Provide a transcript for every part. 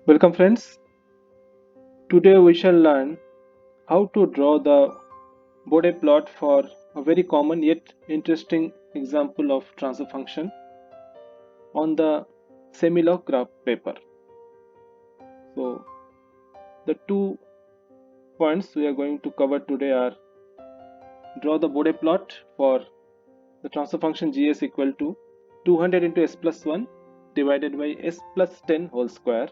Welcome friends. Today we shall learn how to draw the Bode plot for a very common yet interesting example of transfer function on the semi-log graph paper. So the two points we are going to cover today are draw the Bode plot for the transfer function gs equal to 200 into s plus 1 divided by s plus 10 whole square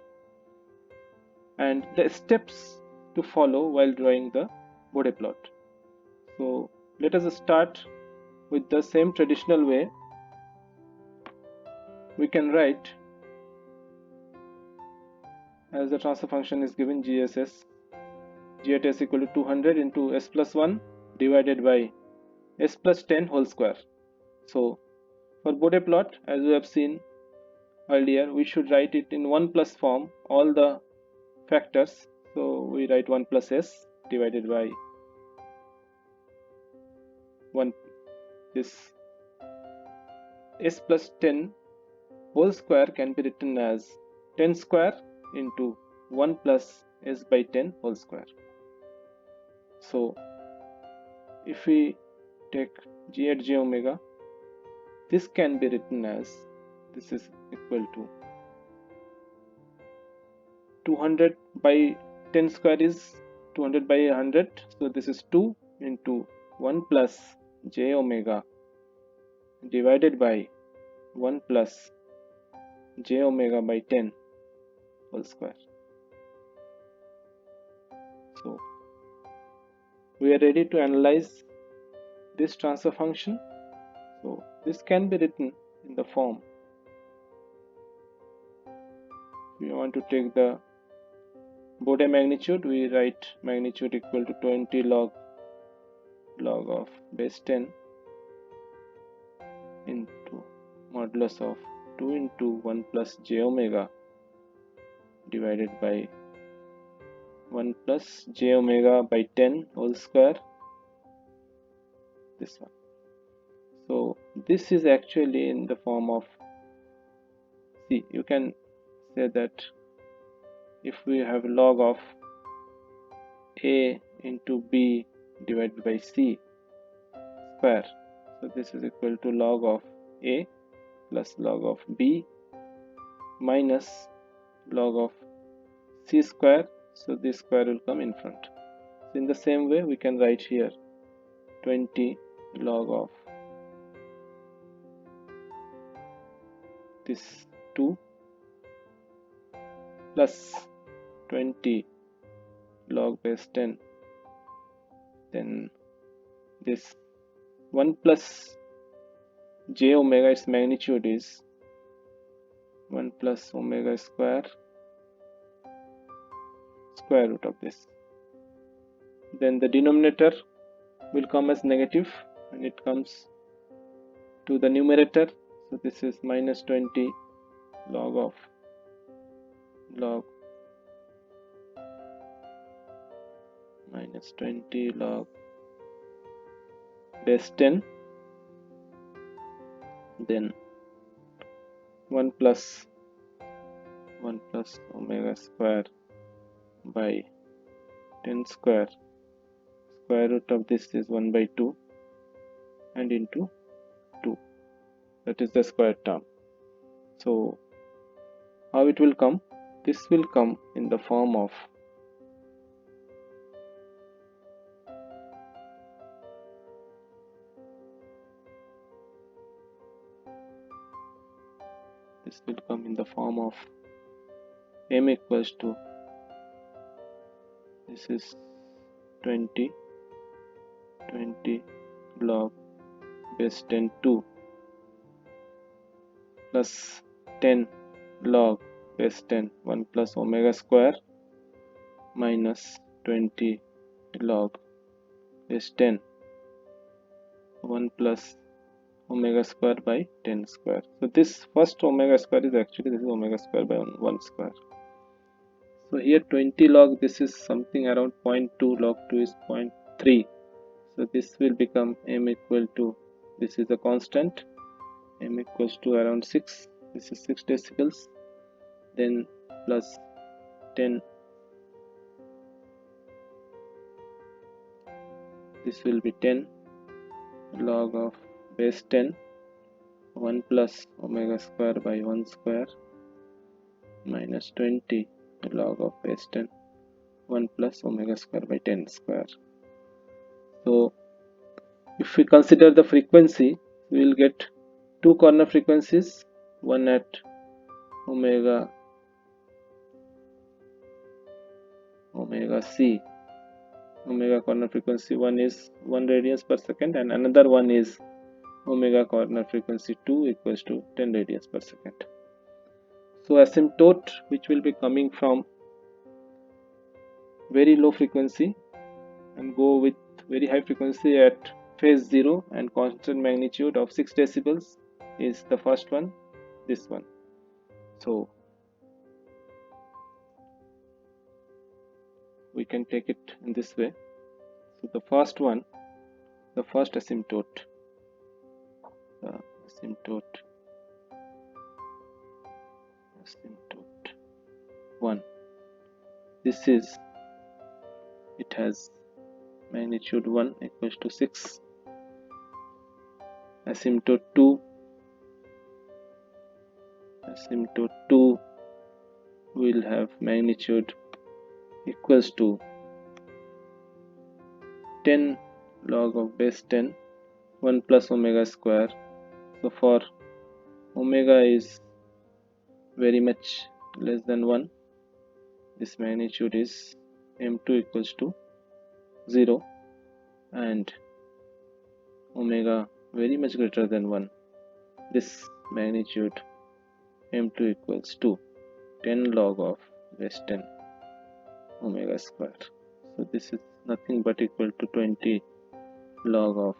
and the steps to follow while drawing the Bode plot. So let us start with the same traditional way. We can write as the transfer function is given g at s equal to 200 into s plus 1 divided by s plus 10 whole square. So for Bode plot, as we have seen earlier, we should write it in 1 plus form, all the factors. So we write 1 plus s divided by 1, this s plus 10 whole square can be written as 10 square into 1 plus s by 10 whole square. So if we take g at j omega, this can be written as this is equal to 200 by 10 square is 200 by 100, so this is 2 into 1 plus j omega divided by 1 plus j omega by 10 whole square. So we are ready to analyze this transfer function. So this can be written in the form, if we want to take the Bode magnitude, we write magnitude equal to 20 log of base 10 into modulus of 2 into 1 plus j omega divided by 1 plus j omega by 10 whole square, this one. So this is actually in the form of, see, you can say that if we have log of a into b divided by c square, so this is equal to log of a plus log of b minus log of c square, so this square will come in front. So in the same way we can write here 20 log of this 2 plus 20 log base 10, then this 1 plus j omega, its magnitude is 1 plus omega square root of this. Then the denominator will come as negative and it comes to the numerator, so this is minus 20 log minus 20 log base 10, then 1 plus omega square by 10 square root of this is 1 by 2 and into 2, that is the square term. So how it will come? This will come in the form of m equals to, this is 20 log base 10 2 plus 10 log base 10 1 plus omega square minus 20 log base 10 1 plus omega square by 10 square. So this first omega square is actually, this is omega square by 1 square. So here 20 log, this is something around 0.2, log 2 is 0.3. So this will become m equal to, this is a constant, m equals to around 6, this is 6 decibels, then plus 10, this will be 10 log of base 10, 1 plus omega square by 1 square minus 20 log of base 10, 1 plus omega square by 10 square. So if we consider the frequency, we will get two corner frequencies, one at omega c, omega corner frequency, one is 1 radians per second and another one is omega corner frequency 2 equals to 10 radians per second. So asymptote which will be coming from very low frequency and go with very high frequency at phase 0 and constant magnitude of 6 decibels is the first one, this one. So we can take it in this way. So the first one, the first asymptote, asymptote 1, this is, it has magnitude 1 equals to 6. Asymptote 2, will have magnitude equals to 10 log of base 10, 1 plus omega square. So for omega is very much less than 1, this magnitude is m2 equals to 0 and omega very much greater than 1, this magnitude m2 equals to 10 log of base 10 omega square. So this is nothing but equal to 20 log of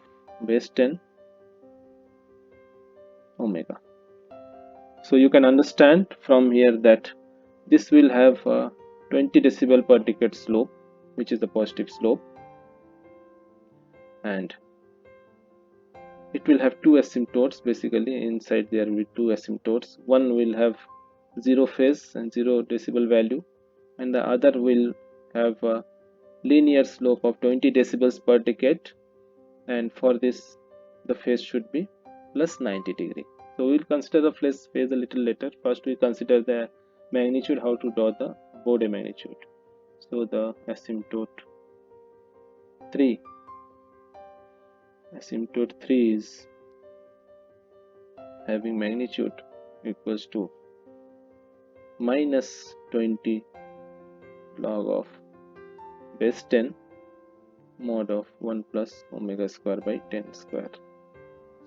base 10 omega. So you can understand from here that this will have a 20 decibel per decade slope, which is the positive slope, and it will have two asymptotes. Basically inside there will be two asymptotes. One will have 0 phase and 0 decibel value, and the other will have a linear slope of 20 decibels per decade, and for this the phase should be plus 90 degree. So we will consider the phase a little later. First we consider the magnitude, how to draw the Bode magnitude. So the asymptote 3 is having magnitude equals to minus 20 log of base 10 mod of 1 plus omega square by 10 square.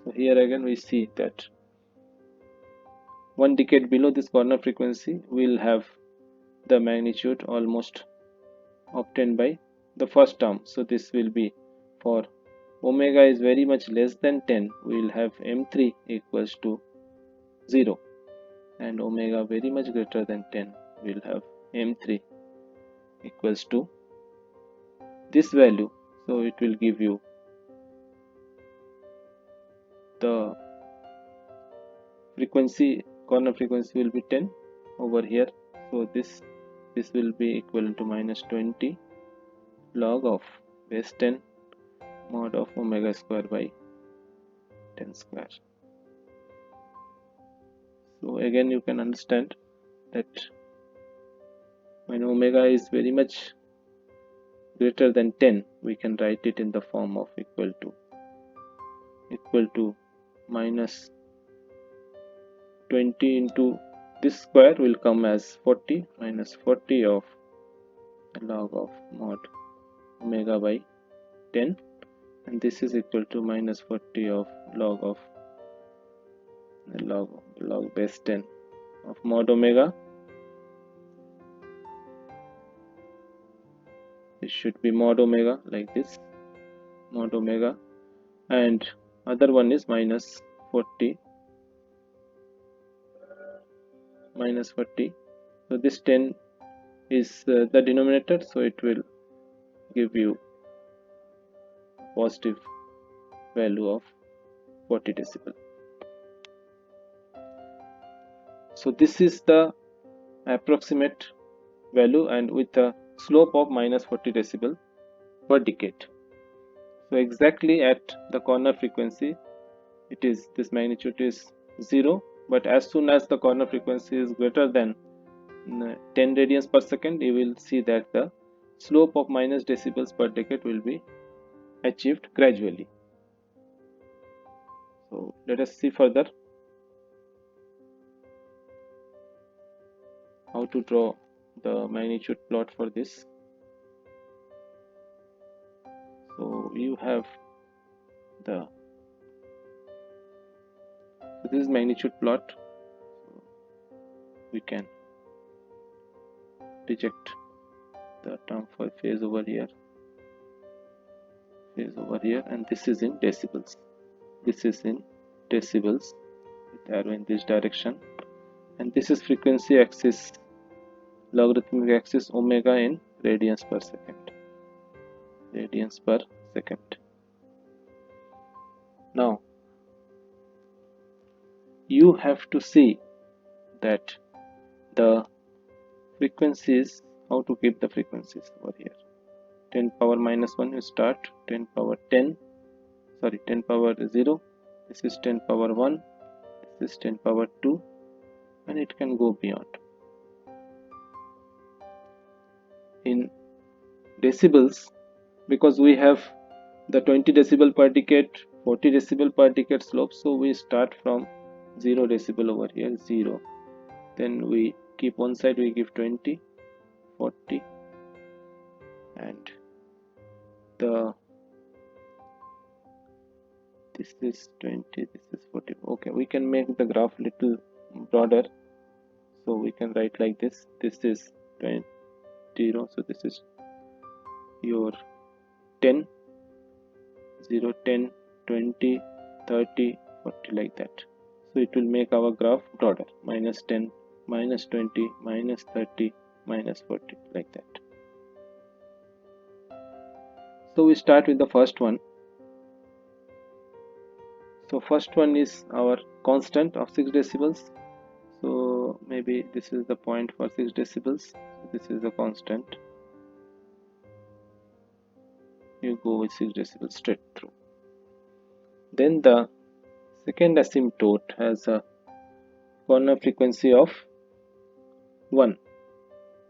So here again we see that one decade below this corner frequency will have the magnitude almost obtained by the first term. So this will be, for omega is very much less than 10, we will have m3 equals to 0, and omega very much greater than 10, we will have m3 equals to this value. So it will give you the frequency, corner frequency will be 10 over here. So this will be equivalent to minus 20 log of base 10 mod of omega square by 10 square. So again you can understand that when omega is very much greater than 10, we can write it in the form of equal to minus 20 into this square will come as 40, minus 40 of log of mod omega by 10, and this is equal to minus 40 of log base 10 of mod omega. This should be mod omega like this, mod omega, and other one is minus 40. So this 10 is the denominator, so it will give you positive value of 40 decibel. So this is the approximate value and with a slope of minus 40 decibel per decade. So exactly at the corner frequency, it is this magnitude is 0, but as soon as the corner frequency is greater than 10 radians per second, you will see that the slope of minus decibels per decade will be achieved gradually. So let us see further how to draw the magnitude plot for this. So you have the this is magnitude plot. So we can reject the term for phase over here, and this is in decibels. This is in decibels with arrow in this direction, and this is frequency axis, logarithmic axis omega in radians per second. Radians per second. Now you have to see that the frequencies, how to keep the frequencies over here. 10 power minus 1 you start, 10 power 10, sorry 10 power 0, this is 10 power 1, this is 10 power 2, and it can go beyond. In decibels, because we have the 20 decibel per decade, 40 decibel per decade slope, so we start from 0 decibel over here, 0, then we keep one side, we give 20, 40, and this is 20, this is 40. Okay, we can make the graph little broader, so we can write like this. This is 20, so this is your 10, 0, 10, 20, 30, 40, like that. So it will make our graph broader, minus 10, minus 20, minus 30, minus 40, like that. So we start with the first one. So first one is our constant of 6 decibels. So maybe this is the point for 6 decibels. So this is the constant. You go with 6 decibels straight through. Then the second asymptote has a corner frequency of 1.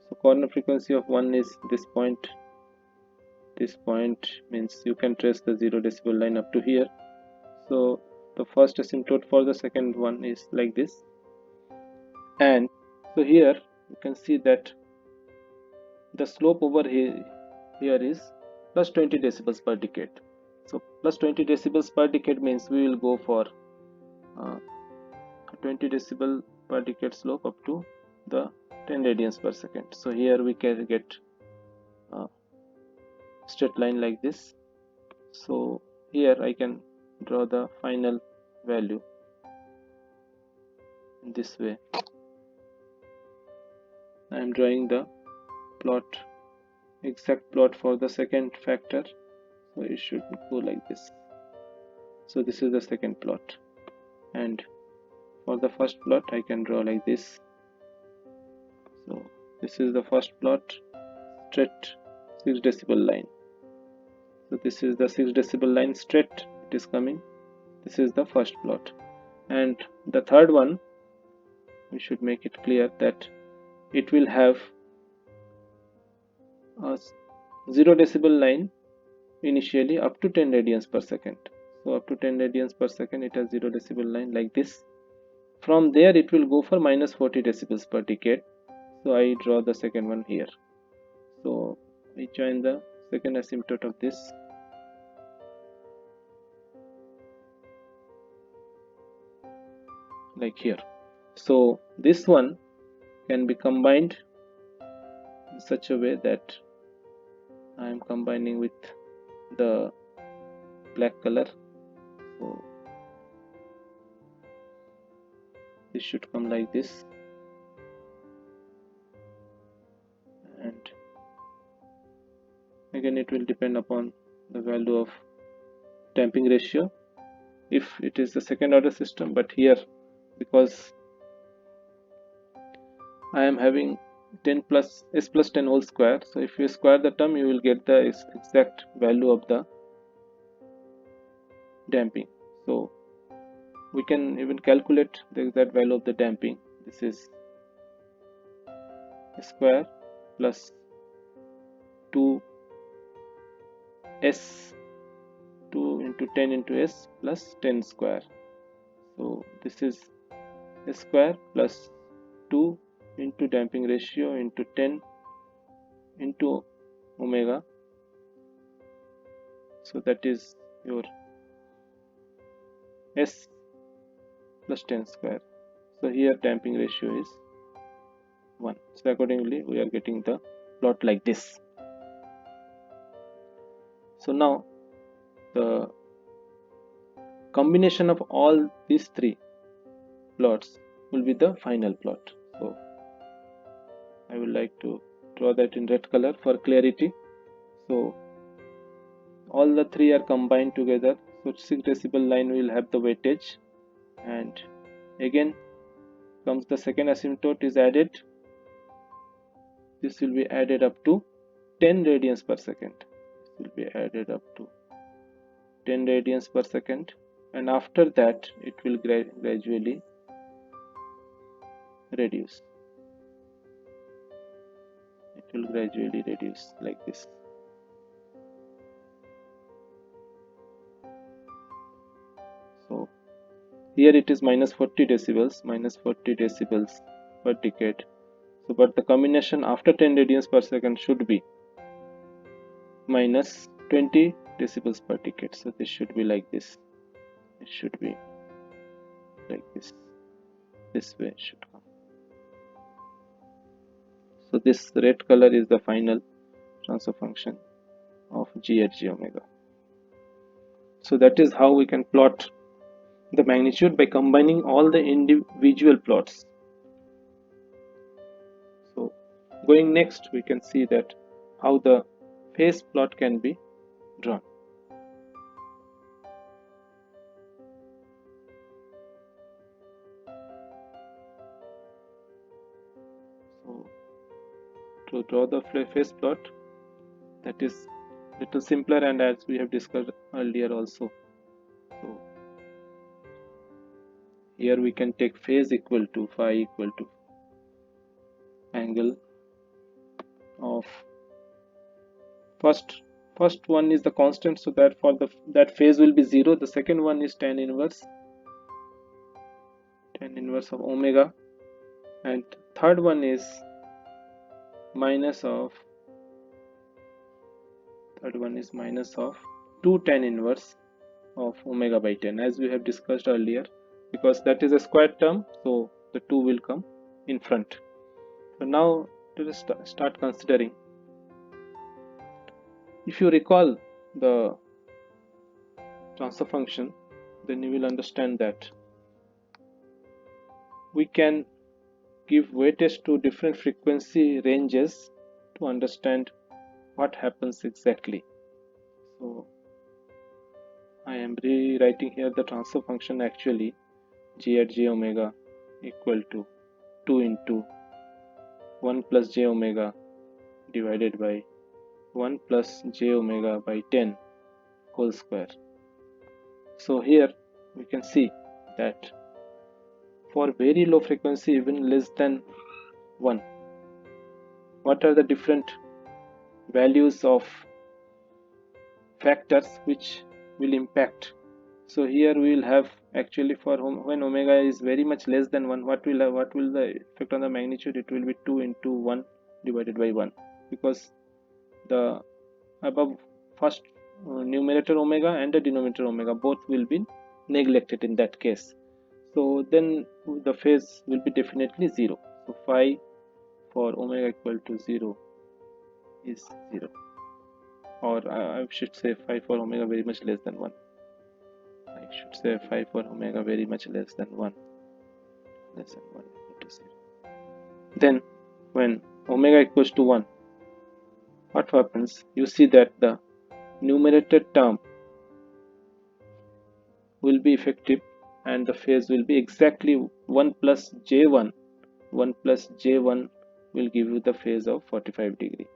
So corner frequency of 1 is this point. This point means you can trace the 0 decibel line up to here. So the first asymptote for the second one is like this, and so here you can see that the slope over here is plus 20 decibels per decade. So plus 20 decibels per decade means we will go for 20 decibel per decade slope up to the 10 radians per second. So here we can get a straight line like this. So here I can draw the final value in this way. I am drawing the plot, exact plot for the second factor, so it should go like this. So this is the second plot, and for the first plot I can draw like this. So this is the first plot, straight 6 decibel line. So this is the 6 decibel line straight, it is coming. This is the first plot, and the third one we should make it clear that it will have a 0 decibel line initially up to 10 radians per second. So up to 10 radians per second it has 0 decibel line like this. From there it will go for minus 40 decibels per decade. So I draw the second one here. So we join the second asymptote of this. Like here. So this one can be combined in such a way that I am combining with the black color. So this should come like this, and again it will depend upon the value of damping ratio if it is the second order system, but here because I am having 10 plus s plus 10 whole square. So if you square the term, you will get the exact value of the damping. So we can even calculate the exact value of the damping. This is square plus 2s 2 into 10 into s plus 10 square. So this is s square plus 2 into damping ratio into 10 into omega. So that is your s plus 10 square. So here damping ratio is 1. So accordingly we are getting the plot like this. So now the combination of all these three plots will be the final plot. So I would like to draw that in red color for clarity. So all the three are combined together. So 6 decibel line will have the weightage, and again comes the second asymptote is added. This will be added up to 10 radians per second. This will be added up to 10 radians per second, and after that it will gradually reduce. It will gradually reduce like this. So here it is minus 40 decibels per decade. So but the combination after 10 radians per second should be minus 20 decibels per decade. So this should be like this. It should be like this. This way it should come. So this red color is the final transfer function of g at j omega. So that is how we can plot the magnitude by combining all the individual plots. So going next, we can see that how the phase plot can be drawn. So to draw the phase plot, that is little simpler, and as we have discussed earlier also. So here we can take phase equal to phi equal to angle of first one is the constant, so that for that phase will be 0. The second one is tan inverse of omega, and third one is minus of 2 tan inverse of omega by 10, as we have discussed earlier, because that is a square term, so the 2 will come in front. So now let us start considering. If you recall the transfer function, then you will understand that we can give weightage to different frequency ranges to understand what happens exactly. So I am rewriting here the transfer function actually. G at j omega equal to 2 into 1 plus j omega divided by 1 plus j omega by 10 whole square. So here we can see that for very low frequency, even less than 1, what are the different values of factors which will impact. So here we will have actually for when omega is very much less than 1, what will the effect on the magnitude? It will be 2 into 1 divided by 1, because the above first numerator omega and the denominator omega both will be neglected in that case. So then the phase will be definitely 0. So phi for omega equal to 0 is 0, or I should say phi for omega very much less than 1. I should say phi for omega very much less than 1 equal to 0. Then when omega equals to 1, what happens? You see that the numerator term will be effective and the phase will be exactly 1 plus j1 will will give you the phase of 45 degree,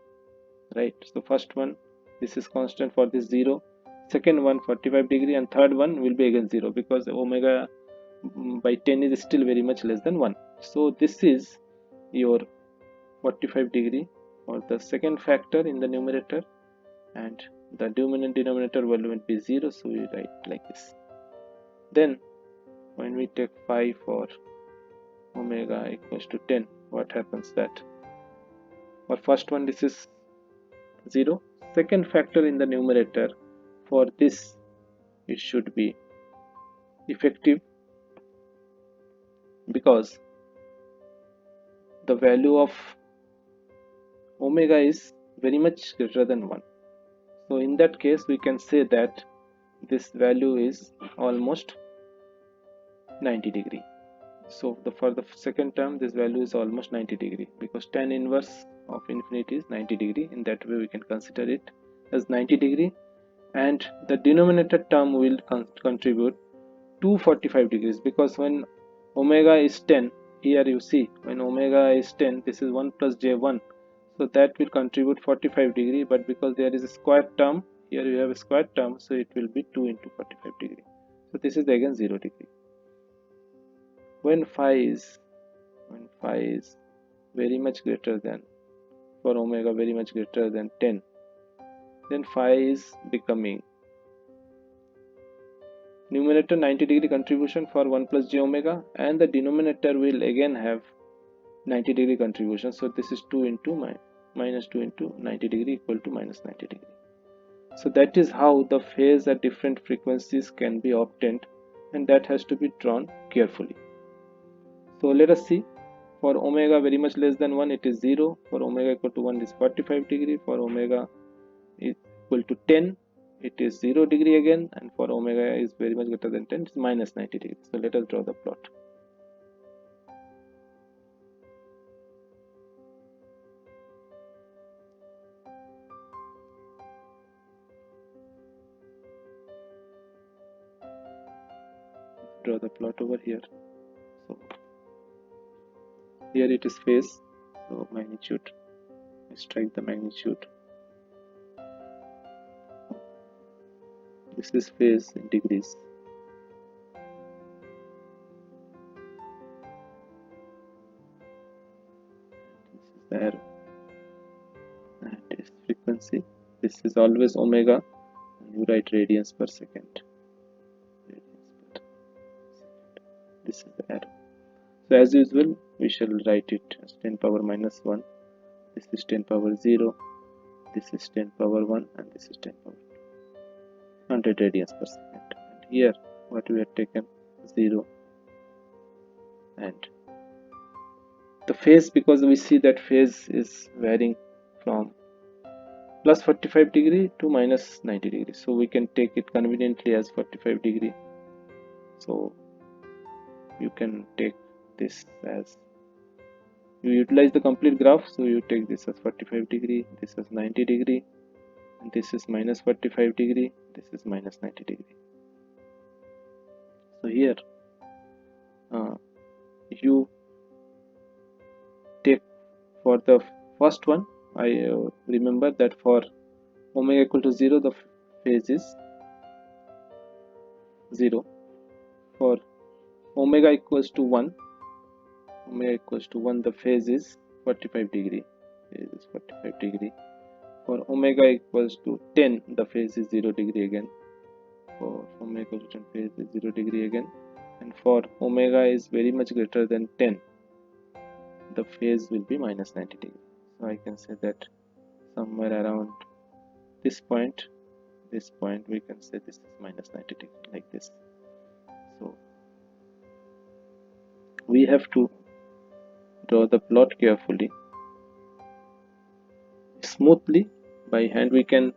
right? So first one, this is constant for this 0, second one 45 degree, and third one will be again 0 because omega by 10 is still very much less than 1. So this is your 45 degree for the second factor in the numerator, and the denominator value will be 0, so we write like this. Then when we take 5 for omega equals to 10, what happens that for first one this is 0, second factor in the numerator, for this it should be effective because the value of omega is very much greater than 1. So in that case we can say that this value is almost 90 degree. So for the second term this value is almost 90 degree because tan inverse of infinity is 90 degree. In that way we can consider it as 90 degree, and the denominator term will contribute 245 degrees because when omega is 10, here you see when omega is 10, this is 1 plus j1, so that will contribute 45 degree, but because there is a square term, here you have a square term, so it will be 2 into 45 degree. So this is again 0 degree. When phi is very much greater than, for omega very much greater than 10, then phi is becoming numerator 90 degree contribution for 1 plus j omega, and the denominator will again have 90 degree contribution, so this is 2 into minus 2 into 90 degree equal to minus 90 degree. So that is how the phase at different frequencies can be obtained, and that has to be drawn carefully. So let us see, for omega very much less than 1 it is 0, for omega equal to 1 is 45 degree, for omega is equal to 10 it is 0 degree again, and for omega is very much greater than 10 it is minus 90 degree. So let us draw the plot. Draw the plot over here. So here it is phase, so magnitude, strike the magnitude. This is phase in degrees. This is the arrow, and this frequency. This is always omega, and you write radians per second. This is the arrow. So as usual, we shall write it as 10 power minus 1. This is 10 power 0. This is 10 power 1, and this is 10 power 2. 100 radians per second. And here, what we have taken 0, and the phase, because we see that phase is varying from plus 45 degree to minus 90 degree, so we can take it conveniently as 45 degree. So you can take this as, you utilize the complete graph, so you take this as 45 degree, this is 90 degree, and this is minus 45 degree, this is minus 90 degree. So here you take for the first one, I remember that for omega equal to 0 the phase is 0, for omega equals to 1 the phase is 45 degree, for omega equals to 10 the phase is 0 degree again, for omega equals to 10 phase is 0 degree again, and for omega is very much greater than 10 the phase will be minus 90 degree. So I can say that somewhere around this point we can say this is minus 90 degree, like this. So we have to draw the plot carefully. Smoothly by hand we can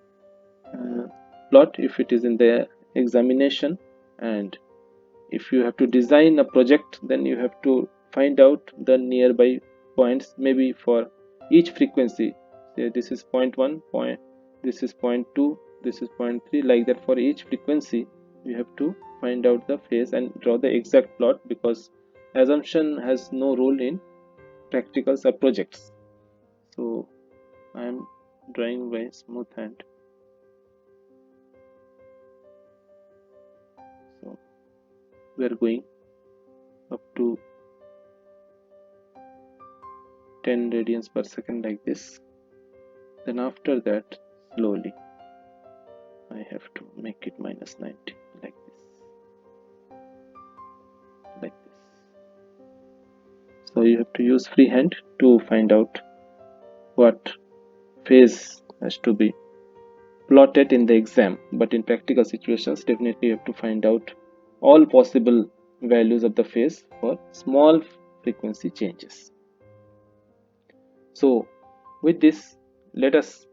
plot if it is in the examination, and if you have to design a project, then you have to find out the nearby points, maybe for each frequency. Say this is 0.1 point, this is 0.2, this is 0.3, like that. For each frequency you have to find out the phase and draw the exact plot, because assumption has no role in practicals or projects. So I am drawing by smooth hand. So we are going up to 10 radians per second like this. Then after that, slowly I have to make it minus 90 like this. So you have to use free hand to find out what phase has to be plotted in the exam, but in practical situations definitely you have to find out all possible values of the phase for small frequency changes. So with this, let us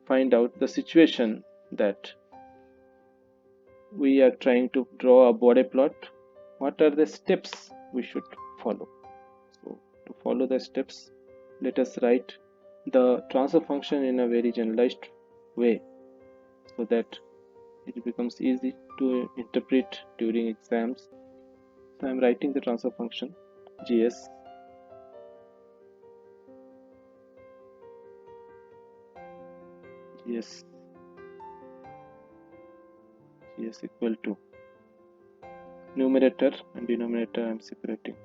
find out the situation that we are trying to draw a Bode plot. What are the steps we should follow? So to follow the steps, let us write the transfer function in a very generalized way so that it becomes easy to interpret during exams. So I am writing the transfer function gs gs gs equal to numerator and denominator I am separating.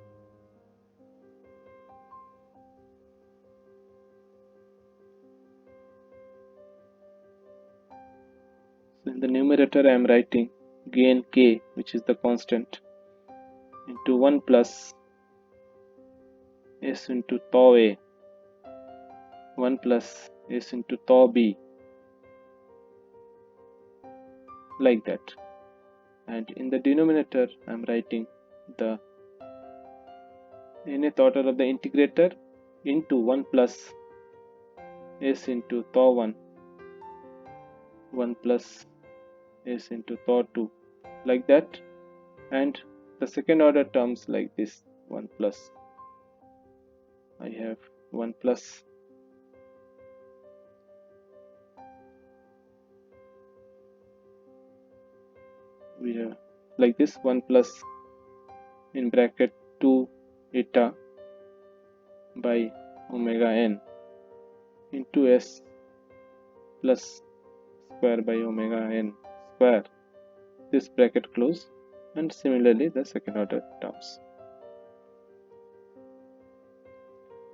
So in the numerator I am writing gain k, which is the constant, into 1 plus s into tau a, 1 plus s into tau b, like that. And in the denominator I am writing the nth order of the integrator into 1 plus s into tau 1, 1 plus s into tau 2, like that. And the second order terms like this, 1 plus, I have 1 plus we have like this, 1 plus in bracket 2 eta by omega n into s plus square by omega n square, this bracket close, and similarly the second order terms.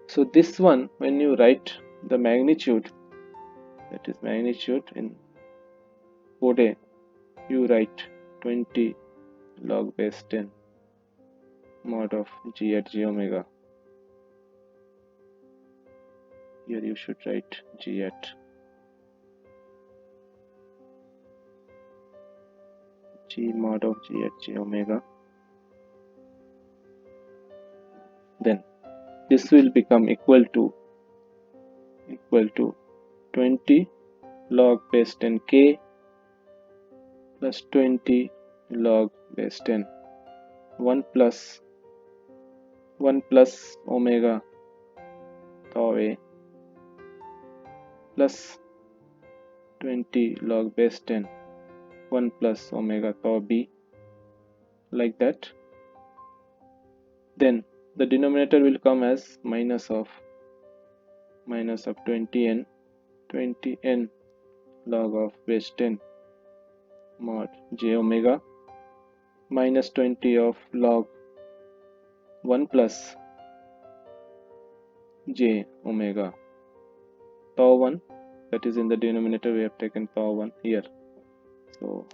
So this one, when you write the magnitude, that is magnitude in Bode, you write 20 log base 10 mod of g at g omega. Here you should write g at g mod of g at g omega. Then this will become equal to 20 log base 10 k plus 20 log base 10 1 plus omega tau a plus 20 log base 10 1 plus omega tau b, like that. Then the denominator will come as minus of 20n log of base 10 mod j omega minus 20 of log 1 plus j omega tau 1, that is in the denominator we have taken tau 1 here. So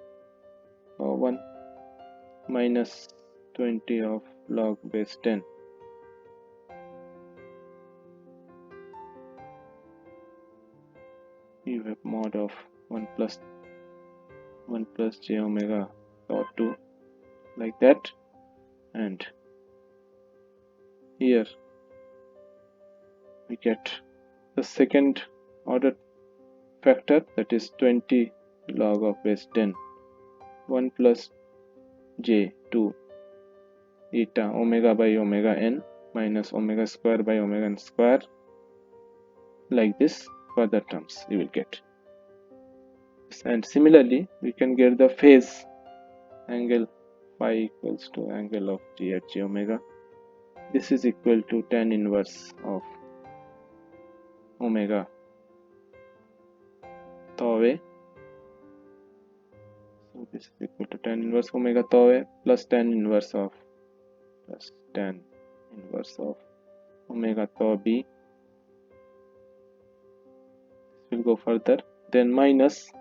tau 1 minus 20 of log base 10 you have mod of 1 plus j omega tau 2, like that. And here we get the second order factor, that is 20 log of base 10 1 plus j 2 eta omega by omega n minus omega square by omega n square, like this. Further terms you will get. And similarly we can get the phase angle phi equals to angle of g at g omega. This is equal to tan inverse of omega tau a. So this is equal to tan inverse omega tau a plus tan inverse of omega tau b. This will go further. Then minus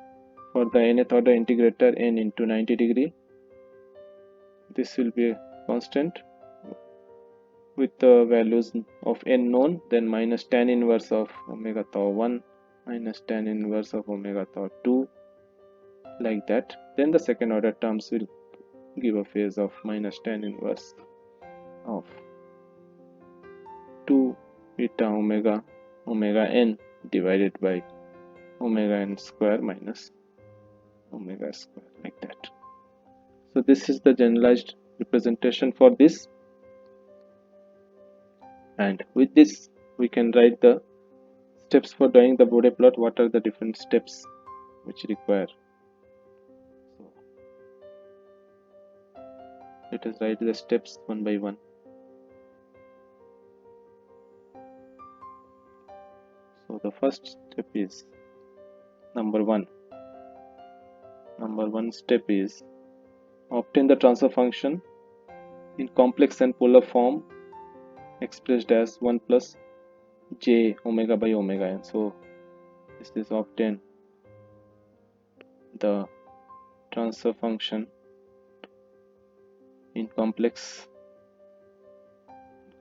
for the nth order integrator n into 90 degree. This will be a constant with the values of n known. Then minus tan inverse of omega tau 1 minus tan inverse of omega tau 2, like that. Then the second order terms will give a phase of minus tan inverse of 2 beta omega n divided by omega n square minus omega square, like that. So this is the generalized representation for this, and with this we can write the steps for drawing the Bode plot. What are the different steps which require? So let us write the steps one by one. So the first step is number one step is obtain the transfer function in complex and polar form expressed as 1 plus j omega by omega n. So this is obtain the transfer function in complex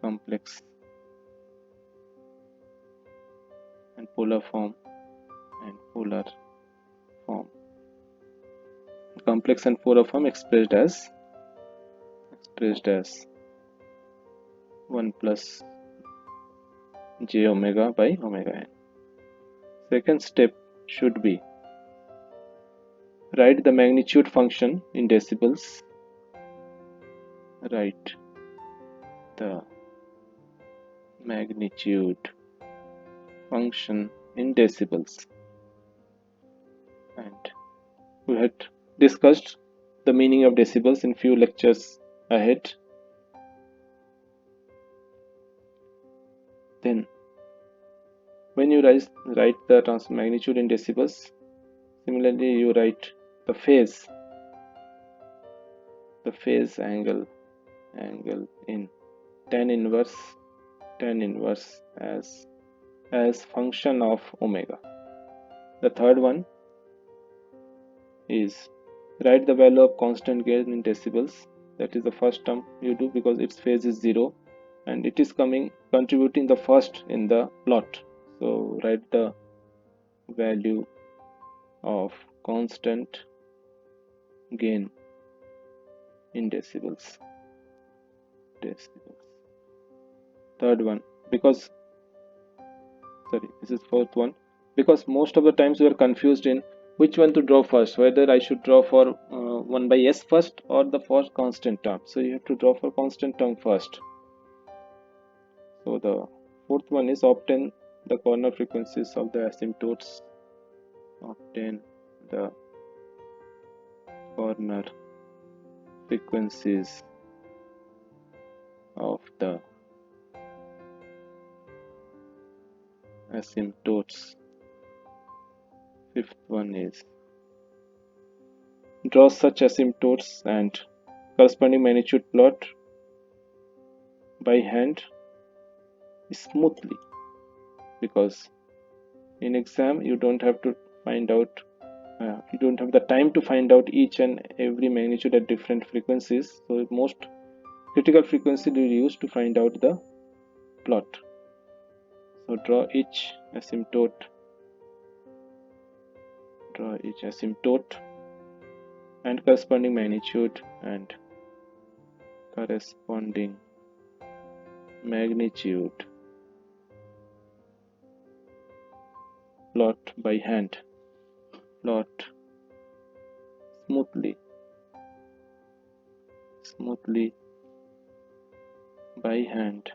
and polar form complex and polar form expressed as 1 plus j omega by omega n. Second step should be write the magnitude function in decibels. Write the magnitude function in decibels. And we had discussed the meaning of decibels in few lectures ahead. Then when you write the magnitude in decibels, similarly you write the phase angle in tan inverse as function of omega. The third one is write the value of constant gain in decibels. That is the first term you do because its phase is 0 and it is contributing the first in the plot. So write the value of constant gain in decibels. Third one, because this is fourth one, because most of the times we are confused in which one to draw first, whether I should draw for 1 by s first or the first constant term. So you have to draw for constant term first. So the fourth one is obtain the corner frequencies of the asymptotes. Obtain the corner frequencies of the asymptotes. Fifth one is draw such asymptotes and corresponding magnitude plot by hand smoothly, because in exam you don't have to find out you don't have the time to find out each and every magnitude at different frequencies. So most critical frequency we use to find out the plot. So draw each asymptote and corresponding magnitude plot by hand. Plot smoothly by hand,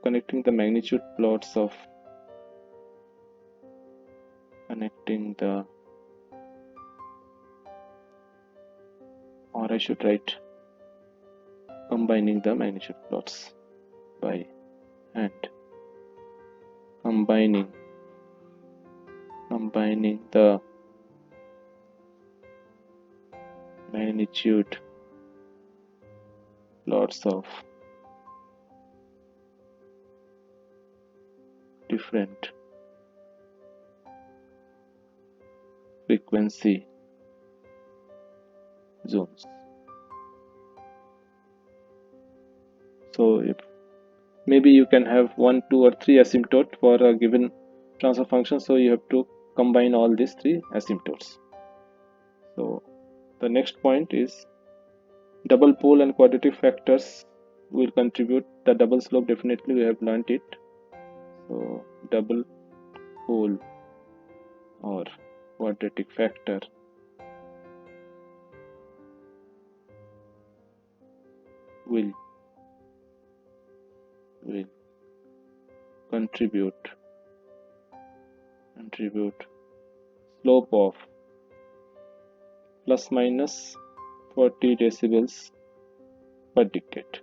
connecting the magnitude plots of or I should write combining the magnitude plots. by hand, combining the magnitude plots of different frequency zones. So if maybe you can have 1, 2 or 3 asymptotes for a given transfer function, so you have to combine all these 3 asymptotes. So the next point is double pole and quadratic factors will contribute. The double slope, definitely we have learnt it. So double pole or quadratic factor will contribute slope of plus minus 40 decibels per decade.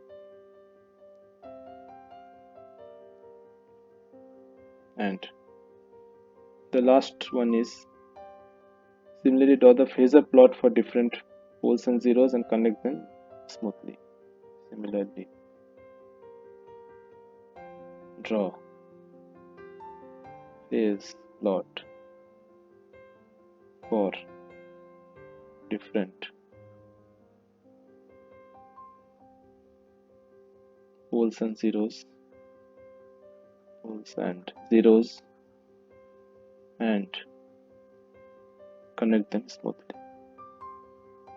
And the last one is similarly draw the phasor plot for different poles and zeros and connect them smoothly. Similarly, draw phase plot for different poles and zeros, and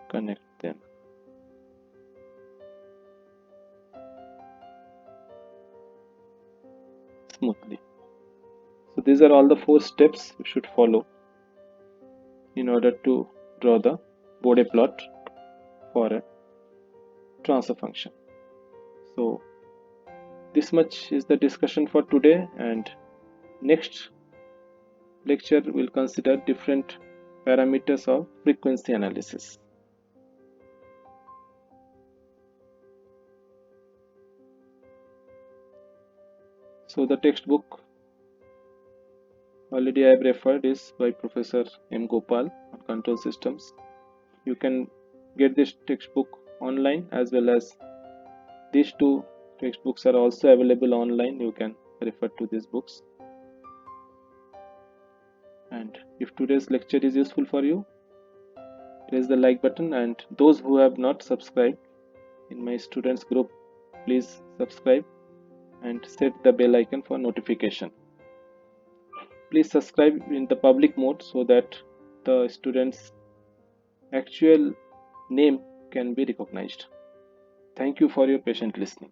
connect them smoothly. So these are all the 4 steps you should follow in order to draw the Bode plot for a transfer function. So this much is the discussion for today, and next lecture will consider different parameters of frequency analysis. So the textbook already I have referred is by Professor M. Gopal on control systems. You can get this textbook online, as well as these 2 textbooks are also available online. You can refer to these books. And if today's lecture is useful for you, press the like button, and those who have not subscribed in my students group, please subscribe and set the bell icon for notification. Please subscribe in the public mode so that the students' actual name can be recognized. Thank you for your patient listening.